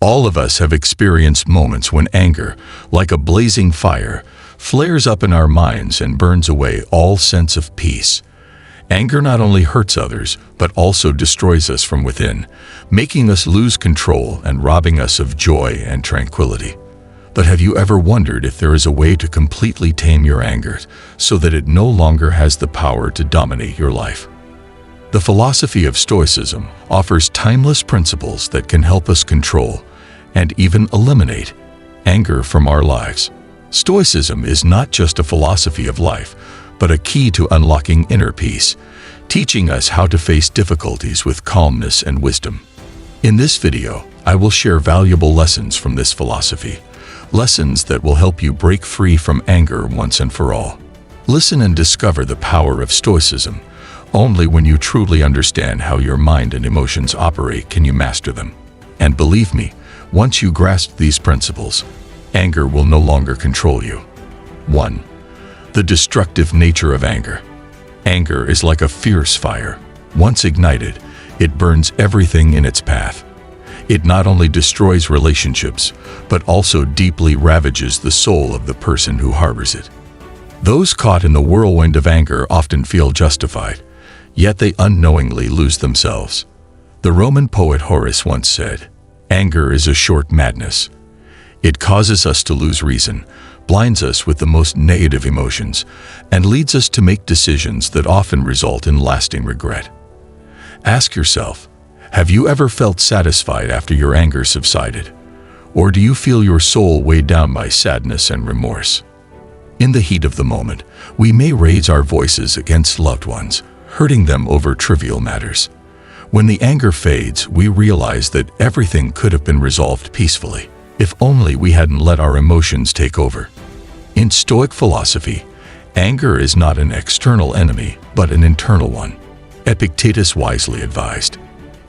All of us have experienced moments when anger, like a blazing fire, flares up in our minds and burns away all sense of peace. Anger not only hurts others, but also destroys us from within, making us lose control and robbing us of joy and tranquility. But have you ever wondered if there is a way to completely tame your anger so that it no longer has the power to dominate your life? The philosophy of Stoicism offers timeless principles that can help us control and even eliminate anger from our lives. Stoicism is not just a philosophy of life, but a key to unlocking inner peace, teaching us how to face difficulties with calmness and wisdom. In this video, I will share valuable lessons from this philosophy, lessons that will help you break free from anger once and for all. Listen and discover the power of Stoicism. Only when you truly understand how your mind and emotions operate can you master them. And believe me, once you grasp these principles, anger will no longer control you. 1. The destructive nature of anger. Anger is like a fierce fire. Once ignited, it burns everything in its path. It not only destroys relationships, but also deeply ravages the soul of the person who harbors it. Those caught in the whirlwind of anger often feel justified, yet they unknowingly lose themselves. The Roman poet Horace once said, "Anger is a short madness. It causes us to lose reason, blinds us with the most negative emotions, and leads us to make decisions that often result in lasting regret." Ask yourself, have you ever felt satisfied after your anger subsided? Or do you feel your soul weighed down by sadness and remorse? In the heat of the moment, we may raise our voices against loved ones, hurting them over trivial matters. When the anger fades, we realize that everything could have been resolved peacefully, if only we hadn't let our emotions take over. In Stoic philosophy, anger is not an external enemy, but an internal one. Epictetus wisely advised,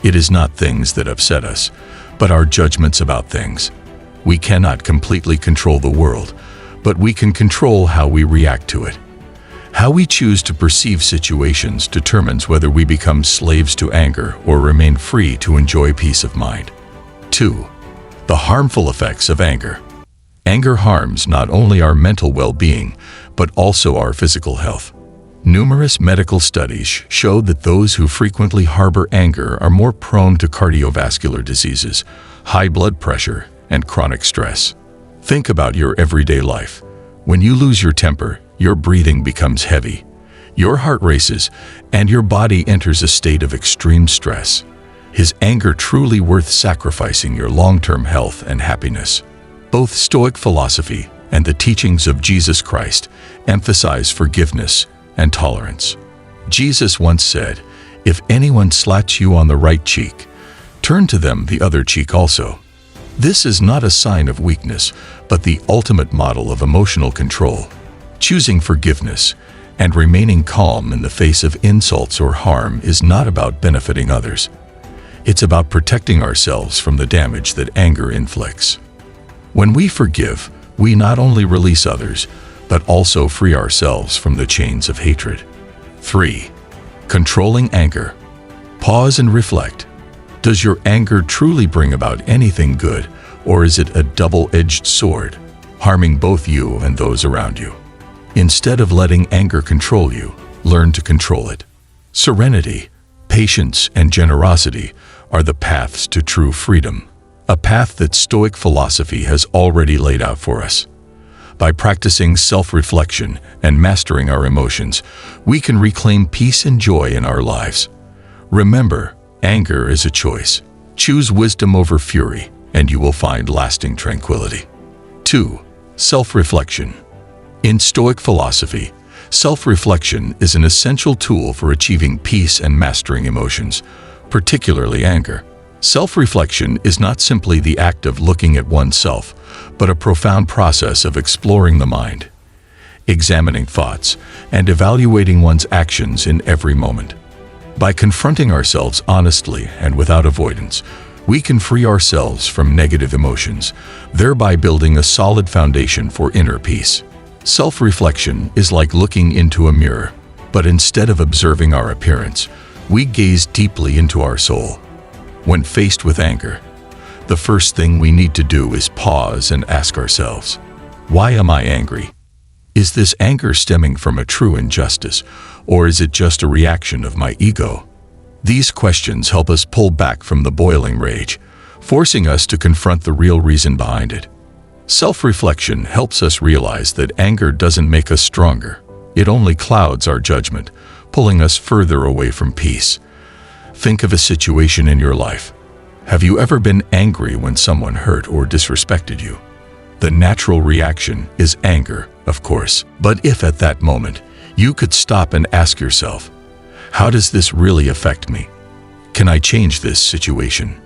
"It is not things that upset us, but our judgments about things." We cannot completely control the world, but we can control how we react to it. How we choose to perceive situations determines whether we become slaves to anger or remain free to enjoy peace of mind. 2. The harmful effects of anger. Anger harms not only our mental well-being, but also our physical health. Numerous medical studies show that those who frequently harbor anger are more prone to cardiovascular diseases, high blood pressure, and chronic stress. Think about your everyday life. When you lose your temper, your breathing becomes heavy, your heart races, and your body enters a state of extreme stress. Is anger truly worth sacrificing your long-term health and happiness? Both Stoic philosophy and the teachings of Jesus Christ emphasize forgiveness and tolerance. Jesus once said, "If anyone slaps you on the right cheek, turn to them the other cheek also." This is not a sign of weakness, but the ultimate model of emotional control. Choosing forgiveness and remaining calm in the face of insults or harm is not about benefiting others. It's about protecting ourselves from the damage that anger inflicts. When we forgive, we not only release others, but also free ourselves from the chains of hatred. 3. Controlling anger. Pause and reflect. Does your anger truly bring about anything good, or is it a double-edged sword, harming both you and those around you? Instead of letting anger control you, learn to control it. Serenity, patience, and generosity are the paths to true freedom, a path that Stoic philosophy has already laid out for us. By practicing self-reflection and mastering our emotions, we can reclaim peace and joy in our lives. Remember, anger is a choice. Choose wisdom over fury, and you will find lasting tranquility. 2. Self-reflection. In Stoic philosophy, self-reflection is an essential tool for achieving peace and mastering emotions, particularly anger. Self-reflection is not simply the act of looking at oneself, but a profound process of exploring the mind, examining thoughts, and evaluating one's actions in every moment. By confronting ourselves honestly and without avoidance, we can free ourselves from negative emotions, thereby building a solid foundation for inner peace. Self-reflection is like looking into a mirror, but instead of observing our appearance, we gaze deeply into our soul. When faced with anger, the first thing we need to do is pause and ask ourselves, why am I angry? Is this anger stemming from a true injustice, or is it just a reaction of my ego? These questions help us pull back from the boiling rage, forcing us to confront the real reason behind it. Self-reflection helps us realize that anger doesn't make us stronger. It only clouds our judgment, pulling us further away from peace. Think of a situation in your life. Have you ever been angry when someone hurt or disrespected you? The natural reaction is anger, of course. But if at that moment you could stop and ask yourself, how does this really affect me? Can I change this situation?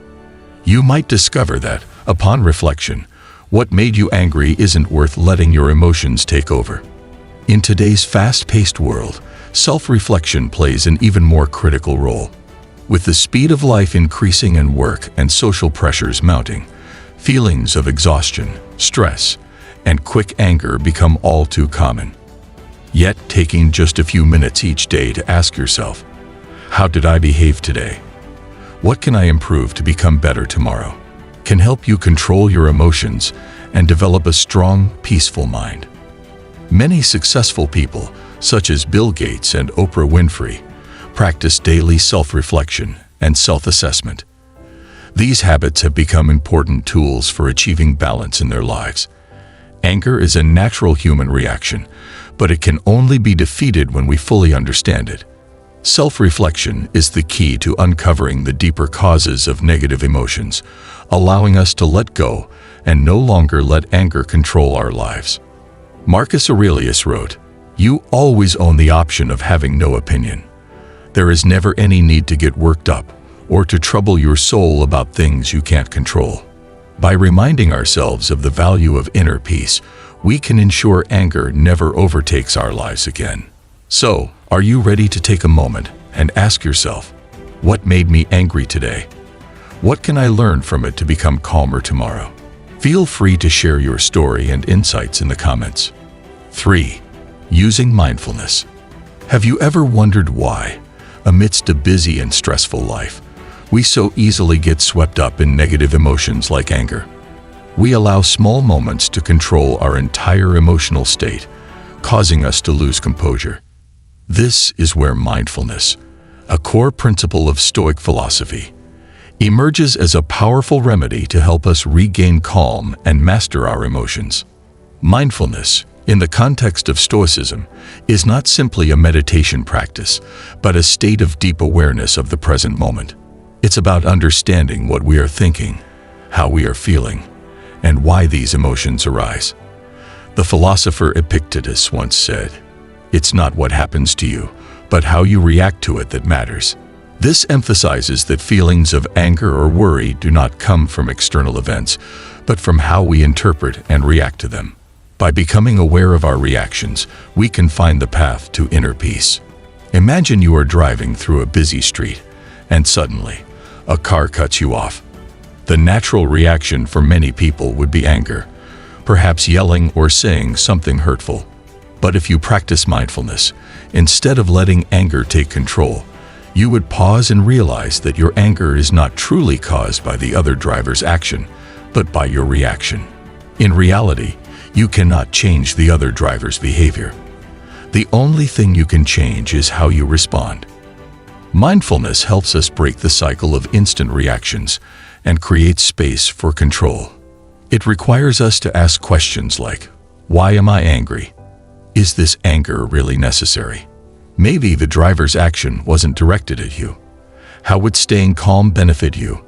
You might discover that, upon reflection, what made you angry isn't worth letting your emotions take over. In today's fast-paced world, self-reflection plays an even more critical role. With the speed of life increasing and work and social pressures mounting, feelings of exhaustion, stress, and quick anger become all too common. Yet, taking just a few minutes each day to ask yourself, how did I behave today? What can I improve to become better tomorrow? Can help you control your emotions and develop a strong, peaceful mind. Many successful people, such as Bill Gates and Oprah Winfrey, practice daily self-reflection and self-assessment. These habits have become important tools for achieving balance in their lives. Anger is a natural human reaction, but it can only be defeated when we fully understand it. Self-reflection is the key to uncovering the deeper causes of negative emotions, allowing us to let go and no longer let anger control our lives. Marcus Aurelius wrote, "You always own the option of having no opinion. There is never any need to get worked up or to trouble your soul about things you can't control." By reminding ourselves of the value of inner peace, we can ensure anger never overtakes our lives again. So, are you ready to take a moment and ask yourself, what made me angry today? What can I learn from it to become calmer tomorrow? Feel free to share your story and insights in the comments. 3. Using mindfulness. Have you ever wondered why, amidst a busy and stressful life, we so easily get swept up in negative emotions like anger? We allow small moments to control our entire emotional state, causing us to lose composure. This is where mindfulness, a core principle of Stoic philosophy, emerges as a powerful remedy to help us regain calm and master our emotions. Mindfulness, in the context of Stoicism, is not simply a meditation practice, but a state of deep awareness of the present moment. It's about understanding what we are thinking, how we are feeling, and why these emotions arise. The philosopher Epictetus once said, "It's not what happens to you, but how you react to it that matters." This emphasizes that feelings of anger or worry do not come from external events, but from how we interpret and react to them. By becoming aware of our reactions, we can find the path to inner peace. Imagine you are driving through a busy street, and suddenly, a car cuts you off. The natural reaction for many people would be anger, perhaps yelling or saying something hurtful. But if you practice mindfulness, instead of letting anger take control, you would pause and realize that your anger is not truly caused by the other driver's action, but by your reaction. In reality, you cannot change the other driver's behavior. The only thing you can change is how you respond. Mindfulness helps us break the cycle of instant reactions and create space for control. It requires us to ask questions like, why am I angry? Is this anger really necessary? Maybe the driver's action wasn't directed at you. How would staying calm benefit you?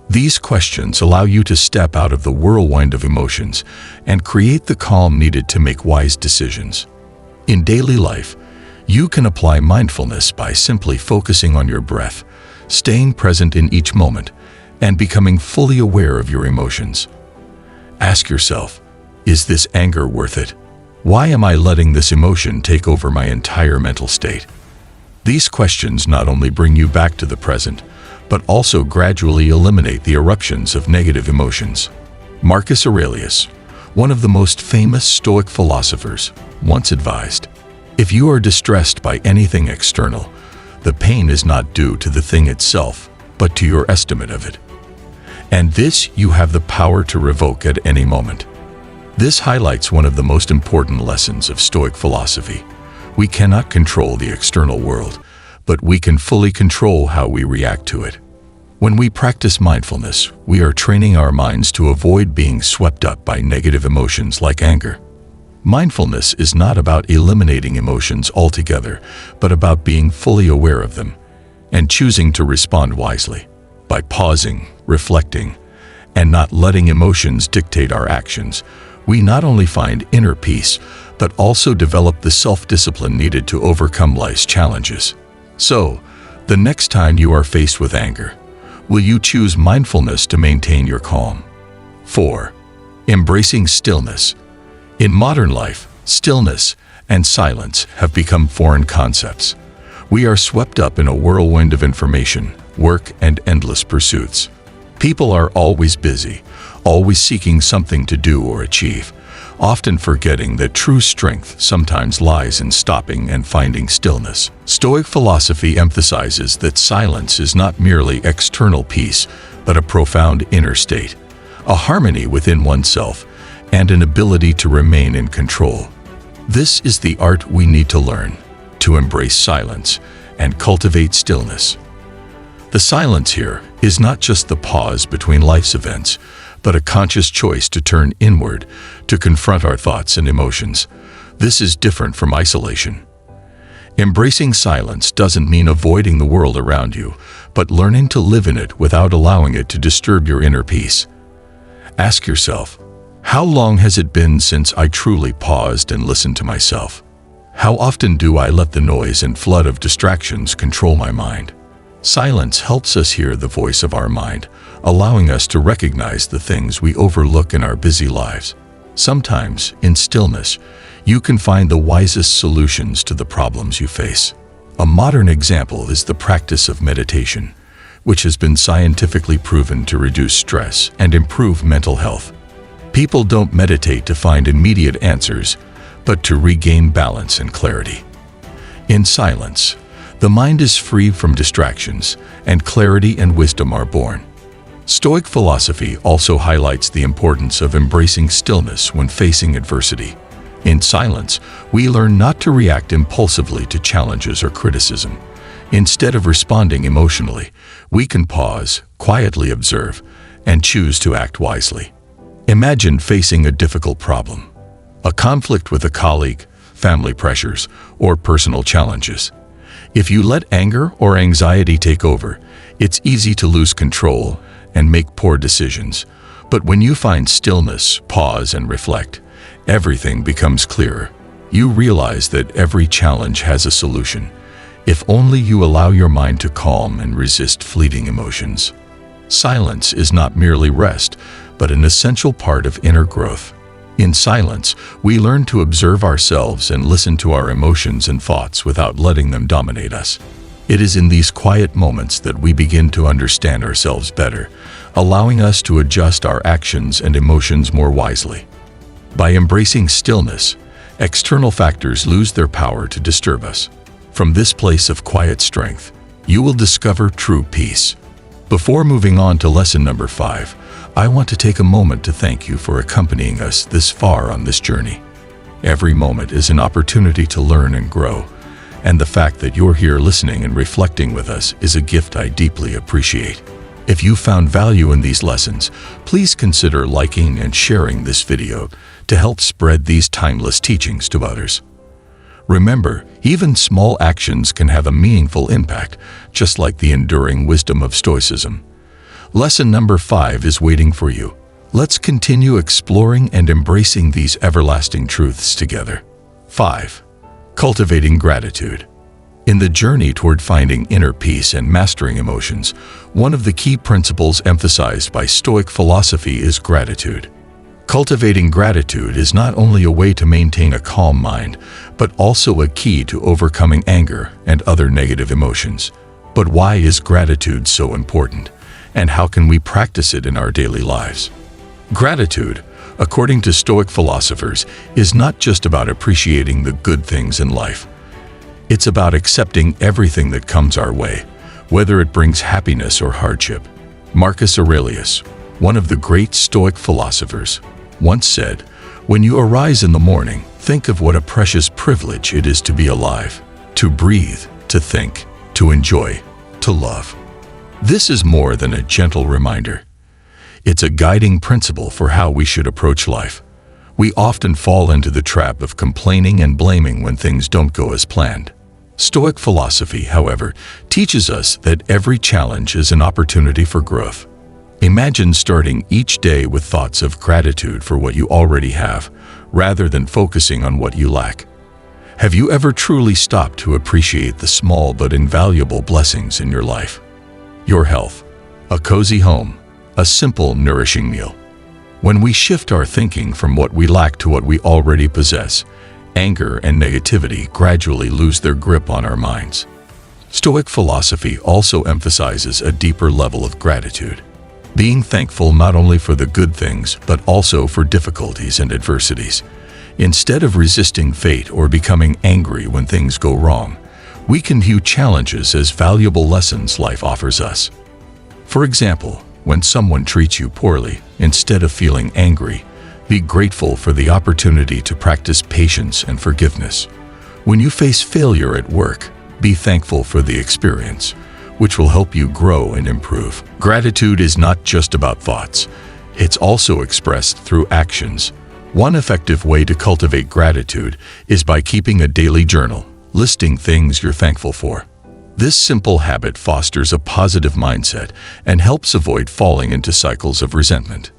These questions allow you to step out of the whirlwind of emotions and create the calm needed to make wise decisions. In daily life, you can apply mindfulness by simply focusing on your breath, staying present in each moment, and becoming fully aware of your emotions. Ask yourself, is this anger worth it? Why am I letting this emotion take over my entire mental state? These questions not only bring you back to the present, but also gradually eliminate the eruptions of negative emotions. Marcus Aurelius, one of the most famous Stoic philosophers, once advised, if you are distressed by anything external, the pain is not due to the thing itself, but to your estimate of it. And this you have the power to revoke at any moment. This highlights one of the most important lessons of Stoic philosophy. We cannot control the external world, but we can fully control how we react to it. When we practice mindfulness, we are training our minds to avoid being swept up by negative emotions like anger. Mindfulness is not about eliminating emotions altogether, but about being fully aware of them and choosing to respond wisely. By pausing, reflecting, and not letting emotions dictate our actions, we not only find inner peace, but also develop the self-discipline needed to overcome life's challenges. So, the next time you are faced with anger, will you choose mindfulness to maintain your calm? 4. Embracing stillness. In modern life, stillness and silence have become foreign concepts. We are swept up in a whirlwind of information, work, and endless pursuits. People are always busy, always seeking something to do or achieve, often forgetting that true strength sometimes lies in stopping and finding stillness. Stoic philosophy emphasizes that silence is not merely external peace, but a profound inner state, a harmony within oneself, and an ability to remain in control. This is the art we need to learn, to embrace silence and cultivate stillness. The silence here is not just the pause between life's events, but a conscious choice to turn inward, to confront our thoughts and emotions. This is different from isolation. Embracing silence doesn't mean avoiding the world around you, but learning to live in it without allowing it to disturb your inner peace. Ask yourself, how long has it been since I truly paused and listened to myself? How often do I let the noise and flood of distractions control my mind? Silence helps us hear the voice of our mind, allowing us to recognize the things we overlook in our busy lives. Sometimes, in stillness, you can find the wisest solutions to the problems you face. A modern example is the practice of meditation, which has been scientifically proven to reduce stress and improve mental health. People don't meditate to find immediate answers, but to regain balance and clarity. In silence, the mind is free from distractions, and clarity and wisdom are born. Stoic philosophy also highlights the importance of embracing stillness when facing adversity. In silence, we learn not to react impulsively to challenges or criticism. Instead of responding emotionally, we can pause, quietly observe, and choose to act wisely. Imagine facing a difficult problem, a conflict with a colleague, family pressures, or personal challenges. If you let anger or anxiety take over, it's easy to lose control and make poor decisions. But when you find stillness, pause, and reflect, everything becomes clearer. You realize that every challenge has a solution, if only you allow your mind to calm and resist fleeting emotions. Silence is not merely rest, but an essential part of inner growth. In silence, we learn to observe ourselves and listen to our emotions and thoughts without letting them dominate us. It is in these quiet moments that we begin to understand ourselves better, allowing us to adjust our actions and emotions more wisely. By embracing stillness, external factors lose their power to disturb us. From this place of quiet strength, you will discover true peace. Before moving on to lesson number 5, I want to take a moment to thank you for accompanying us this far on this journey. Every moment is an opportunity to learn and grow, and the fact that you're here listening and reflecting with us is a gift I deeply appreciate. If you found value in these lessons, please consider liking and sharing this video to help spread these timeless teachings to others. Remember, even small actions can have a meaningful impact, just like the enduring wisdom of Stoicism. Lesson number 5 is waiting for you. Let's continue exploring and embracing these everlasting truths together. 5. Cultivating gratitude. In the journey toward finding inner peace and mastering emotions, one of the key principles emphasized by Stoic philosophy is gratitude. Cultivating gratitude is not only a way to maintain a calm mind, but also a key to overcoming anger and other negative emotions. But why is gratitude so important? And how can we practice it in our daily lives? Gratitude, according to Stoic philosophers, is not just about appreciating the good things in life. It's about accepting everything that comes our way, whether it brings happiness or hardship. Marcus Aurelius, One of the great Stoic philosophers once said, "When you arise in the morning, think of what a precious privilege it is to be alive, to breathe, to think, to enjoy, to love." This is more than a gentle reminder. It's a guiding principle for how we should approach life. We often fall into the trap of complaining and blaming when things don't go as planned. Stoic philosophy, however, teaches us that every challenge is an opportunity for growth. Imagine starting each day with thoughts of gratitude for what you already have, rather than focusing on what you lack. Have you ever truly stopped to appreciate the small but invaluable blessings in your life? Your health, a cozy home, a simple, nourishing meal. When we shift our thinking from what we lack to what we already possess, anger and negativity gradually lose their grip on our minds. Stoic philosophy also emphasizes a deeper level of gratitude, being thankful not only for the good things but also for difficulties and adversities. Instead of resisting fate or becoming angry when things go wrong, we can view challenges as valuable lessons life offers us. For example, when someone treats you poorly, instead of feeling angry, be grateful for the opportunity to practice patience and forgiveness. When you face failure at work, be thankful for the experience, which will help you grow and improve. Gratitude is not just about thoughts. It's also expressed through actions. One effective way to cultivate gratitude is by keeping a daily journal, listing things you're thankful for. This simple habit fosters a positive mindset and helps avoid falling into cycles of resentment.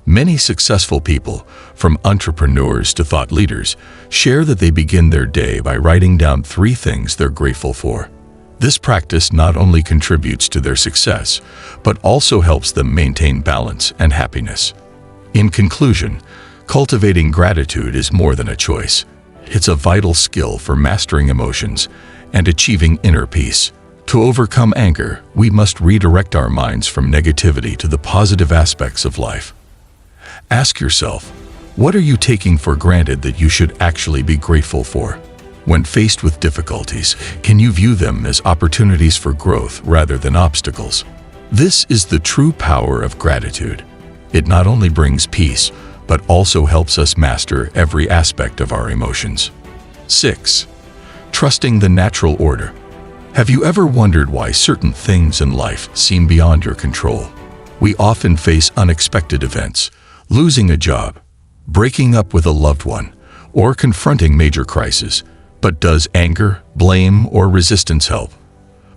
Many successful people, from entrepreneurs to thought leaders, share that they begin their day by writing down 3 things they're grateful for. This practice not only contributes to their success, but also helps them maintain balance and happiness. In conclusion, cultivating gratitude is more than a choice. It's a vital skill for mastering emotions and achieving inner peace. To overcome anger, we must redirect our minds from negativity to the positive aspects of life. Ask yourself, what are you taking for granted that you should actually be grateful for? When faced with difficulties, can you view them as opportunities for growth rather than obstacles? This is the true power of gratitude. It not only brings peace, but also helps us master every aspect of our emotions. 6. Trusting the natural order. Have you ever wondered why certain things in life seem beyond your control? We often face unexpected events, losing a job, breaking up with a loved one, or confronting major crises. But does anger, blame, or resistance help?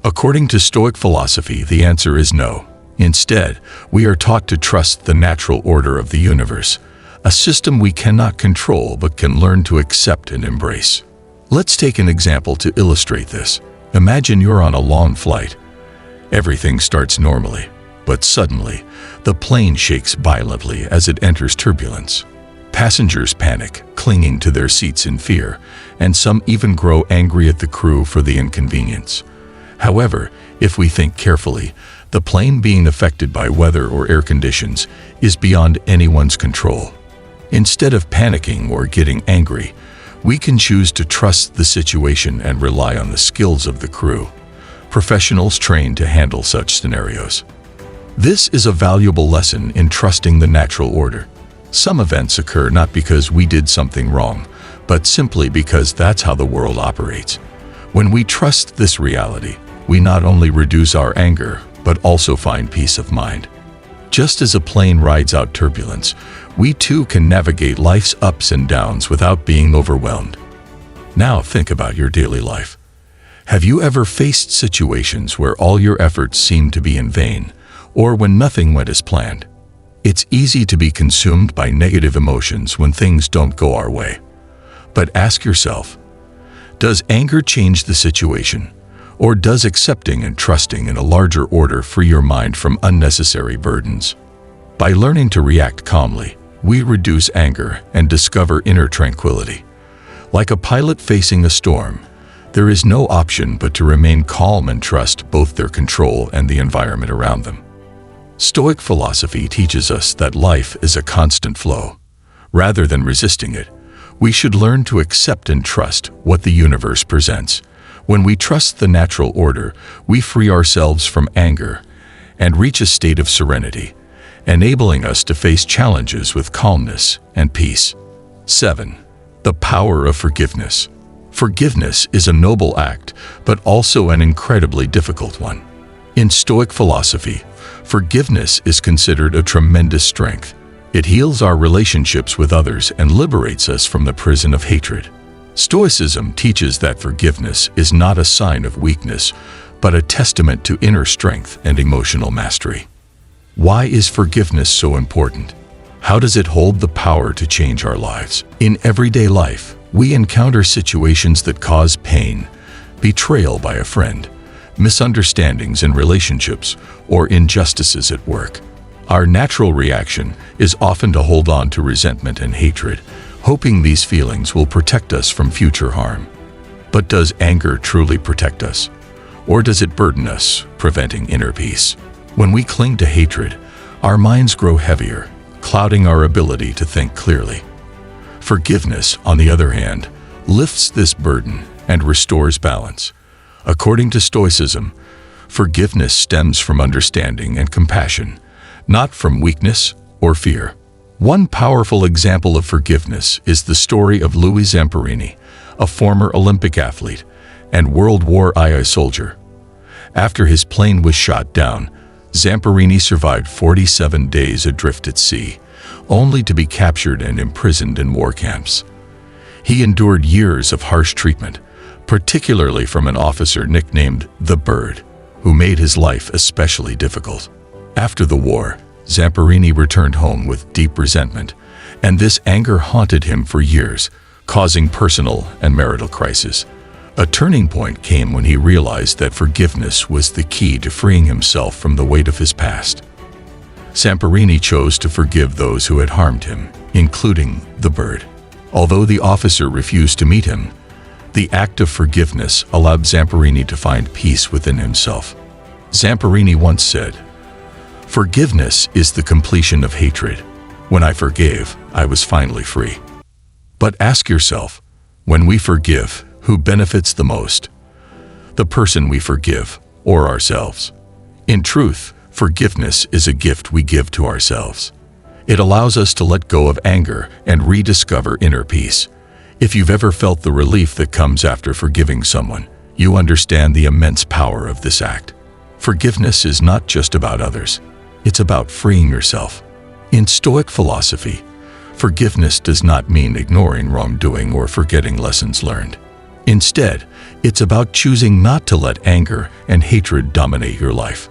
According to Stoic philosophy, the answer is no. Instead, we are taught to trust the natural order of the universe, a system we cannot control but can learn to accept and embrace. Let's take an example to illustrate this. Imagine you're on a long flight. Everything starts normally, but suddenly, the plane shakes violently as it enters turbulence. Passengers panic, clinging to their seats in fear, and some even grow angry at the crew for the inconvenience. However, if we think carefully, the plane being affected by weather or air conditions is beyond anyone's control. Instead of panicking or getting angry, we can choose to trust the situation and rely on the skills of the crew, professionals trained to handle such scenarios. This is a valuable lesson in trusting the natural order. Some events occur not because we did something wrong, but simply because that's how the world operates. When we trust this reality, we not only reduce our anger, but also find peace of mind. Just as a plane rides out turbulence, we too can navigate life's ups and downs without being overwhelmed. Now think about your daily life. Have you ever faced situations where all your efforts seemed to be in vain, or when nothing went as planned? It's easy to be consumed by negative emotions when things don't go our way. But ask yourself, does anger change the situation? Or does accepting and trusting in a larger order free your mind from unnecessary burdens? By learning to react calmly, we reduce anger and discover inner tranquility. Like a pilot facing a storm, there is no option but to remain calm and trust both their control and the environment around them. Stoic philosophy teaches us that life is a constant flow. Rather than resisting it, we should learn to accept and trust what the universe presents. When we trust the natural order, we free ourselves from anger and reach a state of serenity, enabling us to face challenges with calmness and peace. 7. The power of forgiveness. Forgiveness is a noble act, but also an incredibly difficult one. In Stoic philosophy, forgiveness is considered a tremendous strength. It heals our relationships with others and liberates us from the prison of hatred. Stoicism teaches that forgiveness is not a sign of weakness, but a testament to inner strength and emotional mastery. Why is forgiveness so important? How does it hold the power to change our lives? In everyday life, we encounter situations that cause pain, betrayal by a friend, misunderstandings in relationships, or injustices at work. Our natural reaction is often to hold on to resentment and hatred, hoping these feelings will protect us from future harm. But does anger truly protect us? Or does it burden us, preventing inner peace? When we cling to hatred, our minds grow heavier, clouding our ability to think clearly. Forgiveness, on the other hand, lifts this burden and restores balance. According to Stoicism, forgiveness stems from understanding and compassion, not from weakness or fear. One powerful example of forgiveness is the story of Louis Zamperini, a former Olympic athlete and World War II soldier. After his plane was shot down, Zamperini survived 47 days adrift at sea, only to be captured and imprisoned in war camps. He endured years of harsh treatment, particularly from an officer nicknamed the Bird, who made his life especially difficult. After the war, Zamperini returned home with deep resentment, and this anger haunted him for years, causing personal and marital crises. A turning point came when he realized that forgiveness was the key to freeing himself from the weight of his past. Zamperini chose to forgive those who had harmed him, including the Bird. Although the officer refused to meet him, the act of forgiveness allowed Zamperini to find peace within himself. Zamperini once said, "Forgiveness is the completion of hatred. When I forgave, I was finally free." But ask yourself, when we forgive, who benefits the most? The person we forgive, or ourselves? In truth, forgiveness is a gift we give to ourselves. It allows us to let go of anger and rediscover inner peace. If you've ever felt the relief that comes after forgiving someone, you understand the immense power of this act. Forgiveness is not just about others. It's about freeing yourself. In Stoic philosophy, forgiveness does not mean ignoring wrongdoing or forgetting lessons learned. Instead, it's about choosing not to let anger and hatred dominate your life.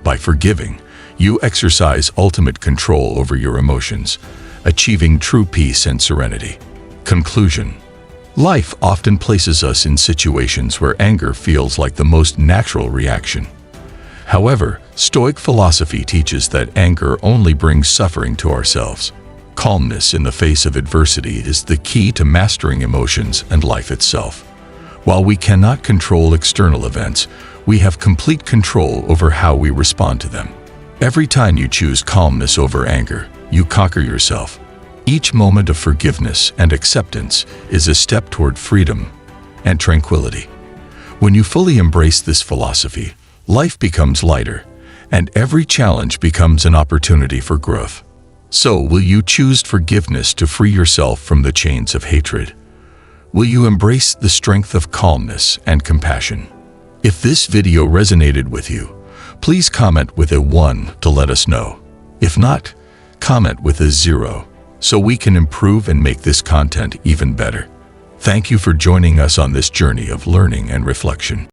By forgiving, you exercise ultimate control over your emotions, achieving true peace and serenity. Conclusion: life often places us in situations where anger feels like the most natural reaction. However, Stoic philosophy teaches that anger only brings suffering to ourselves. Calmness in the face of adversity is the key to mastering emotions and life itself. While we cannot control external events, we have complete control over how we respond to them. Every time you choose calmness over anger, you conquer yourself. Each moment of forgiveness and acceptance is a step toward freedom and tranquility. When you fully embrace this philosophy, life becomes lighter, and every challenge becomes an opportunity for growth. So, will you choose forgiveness to free yourself from the chains of hatred? Will you embrace the strength of calmness and compassion? If this video resonated with you, please comment with a 1 to let us know. If not, comment with a 0 so we can improve and make this content even better. Thank you for joining us on this journey of learning and reflection.